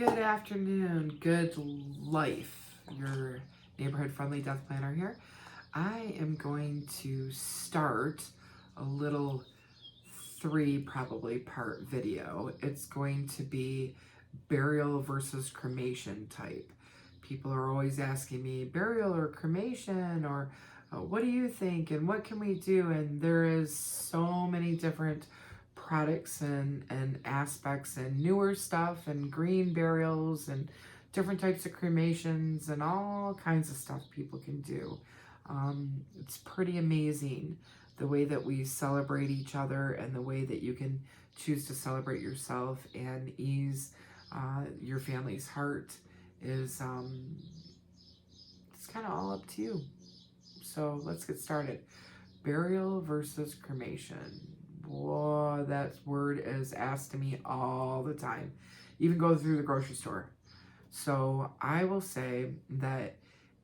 Good afternoon, good life. Your neighborhood friendly death planner here. I am going to start a little probably part video. It's going to be burial versus cremation type. People are always asking me burial or cremation, or what do you think and what can we do? And there is so many different products and aspects and newer stuff and green burials and different types of cremations and all kinds of stuff people can do. It's pretty amazing the way that we celebrate each other and the way that you can choose to celebrate yourself and ease your family's heart is it's kind of all up to you. So let's get started. Burial versus cremation. Whoa, that word is asked to me all the time. Even go through the grocery store. So I will say that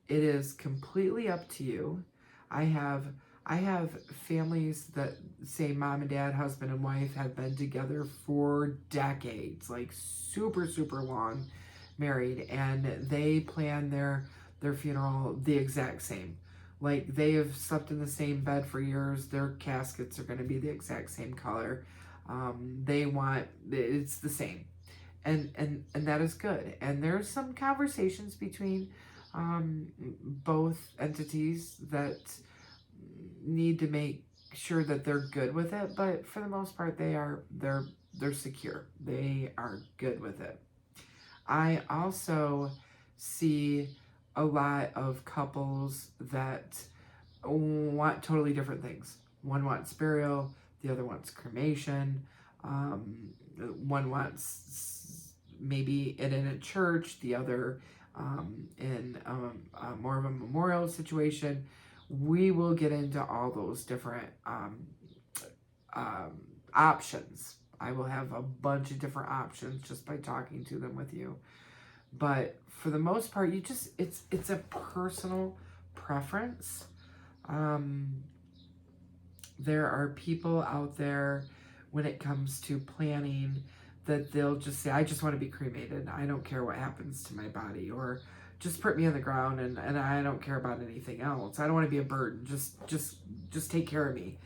it is completely up to you. I have families that say mom and dad, husband and wife have been together for decades, like super long, married, and they plan their funeral the exact same. Like they have slept in the same bed for years. Their caskets are going to be the exact same color. It's the same, and that is good. And there's some conversations between both entities that need to make sure that they're good with it. But for the most part, they're secure. They are good with it. I also see a lot of couples that want totally different things. One wants burial, the other wants cremation. One wants maybe it in a church, the other in more of a memorial situation. We will get into all those different options. I will have a bunch of different options just by talking to them with you. But for the most part, it's a personal preference. There are people out there when it comes to planning that they'll just say, I just want to be cremated. I don't care what happens to my body, or just put me on the ground and I don't care about anything else. I don't want to be a burden. Just take care of me.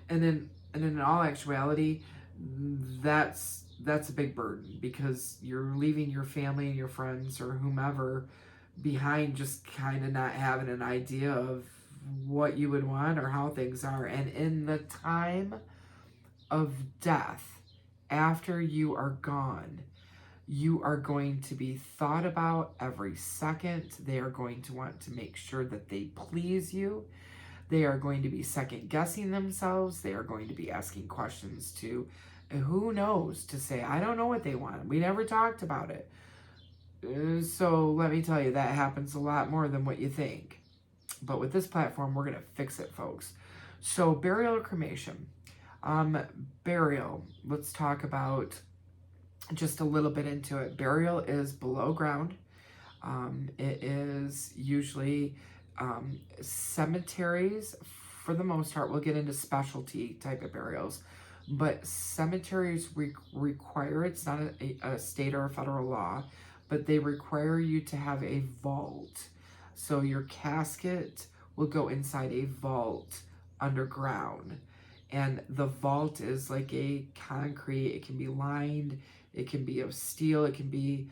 And then in all actuality, that's a big burden, because you're leaving your family and your friends or whomever behind, just kind of not having an idea of what you would want or how things are. And in the time of death, after you are gone, you are going to be thought about every second. They are going to want to make sure that they please you. They are going to be second guessing themselves. They are going to be asking questions to who knows, to say, I don't know what they want. We never talked about it. So let me tell you, that happens a lot more than what you think. But with this platform, we're going to fix it, folks. So burial or cremation? Burial, let's talk about just a little bit into it. Burial is below ground. It is usually cemeteries, for the most part. We'll get into specialty type of burials, but cemeteries require, it's not a state or a federal law, but they require you to have a vault. So your casket will go inside a vault underground. And the vault is like a concrete, it can be lined, it can be of steel, it can be,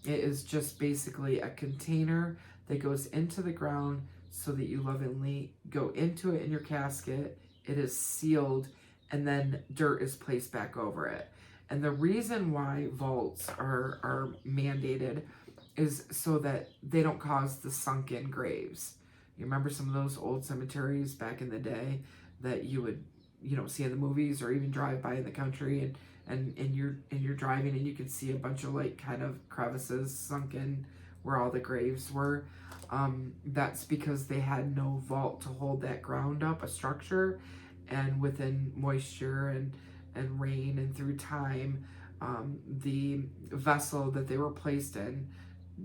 it is just basically a container that goes into the ground so that you lovingly go into it in your casket. It is sealed, and then dirt is placed back over it. And the reason why vaults are mandated is so that they don't cause the sunken graves. You remember some of those old cemeteries back in the day that you would, see in the movies, or even drive by in the country, and you're driving and you can see a bunch of like kind of crevices sunken where all the graves were. That's because they had no vault to hold that ground up, a structure, and within moisture and rain and through time, the vessel that they were placed in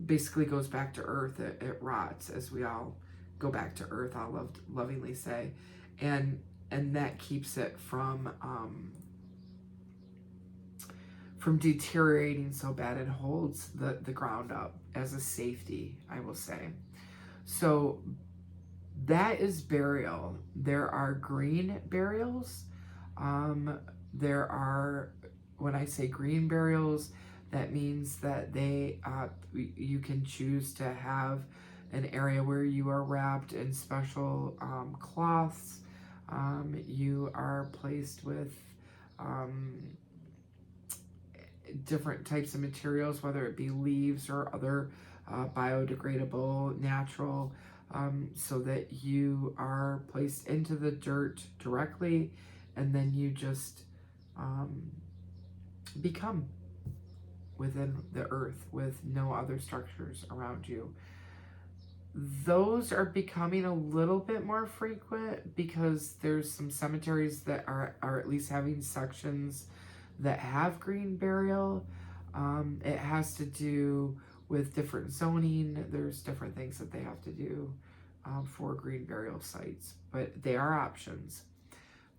basically goes back to earth. It rots, as we all go back to earth, I'll lovingly say. And that keeps it from from deteriorating so bad. It holds the ground up as a safety, I will say. So that is burial. There are green burials. There are, when I say green burials, that means that you can choose to have an area where you are wrapped in special cloths. You are placed with different types of materials, whether it be leaves or other biodegradable, natural, so that you are placed into the dirt directly, and then you just become within the earth with no other structures around you. Those are becoming a little bit more frequent because there's some cemeteries that are at least having sections that have green burial. It has to do with different zoning. There's different things that they have to do for green burial sites, but they are options.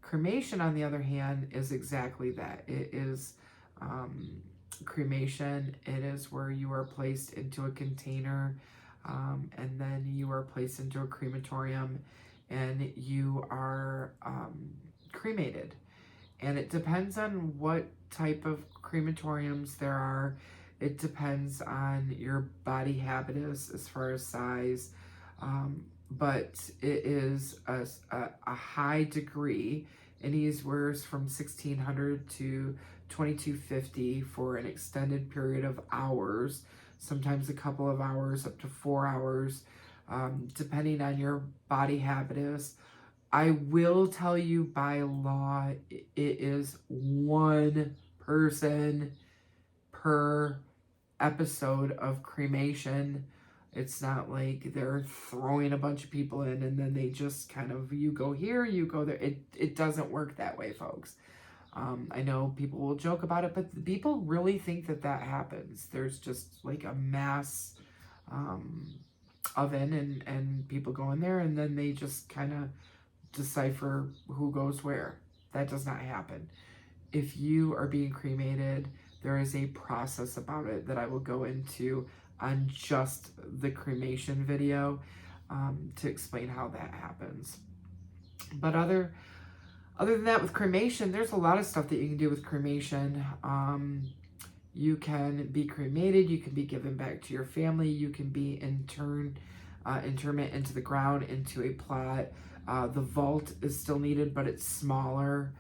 Cremation, on the other hand, is exactly that. It is cremation. It is where you are placed into a container, and then you are placed into a crematorium, and you are cremated. And it depends on what type of crematoriums there are. It depends on your body habitus as far as size. But it is a high degree. Anywhere from 1600 to 2250 for an extended period of hours, sometimes a couple of hours, up to 4 hours, depending on your body habitus. I will tell you, by law, it is one person per episode of cremation. It's not like they're throwing a bunch of people in and then they just kind of, you go here, you go there. It doesn't work that way, folks. I know people will joke about it, but people really think that happens. There's just like a mass oven and people go in there and then they just kind of decipher who goes where. That does not happen. If you are being cremated, there is a process about it that I will go into on just the cremation video to explain how that happens. But other than that, with cremation, there's a lot of stuff that you can do with cremation. You can be cremated, you can be given back to your family, you can be internment into the ground, into a plot. The vault is still needed, but it's smaller.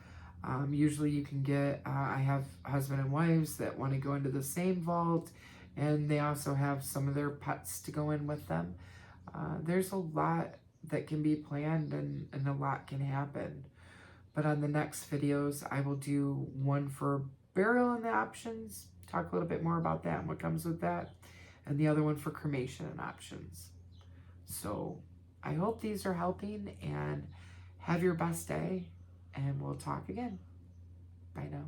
Usually you can get, I have husband and wives that want to go into the same vault, and they also have some of their pets to go in with them. There's a lot that can be planned and a lot can happen. But on the next videos, I will do one for burial and the options, talk a little bit more about that and what comes with that, and the other one for cremation and options. So I hope these are helping, and have your best day, and we'll talk again. Bye now.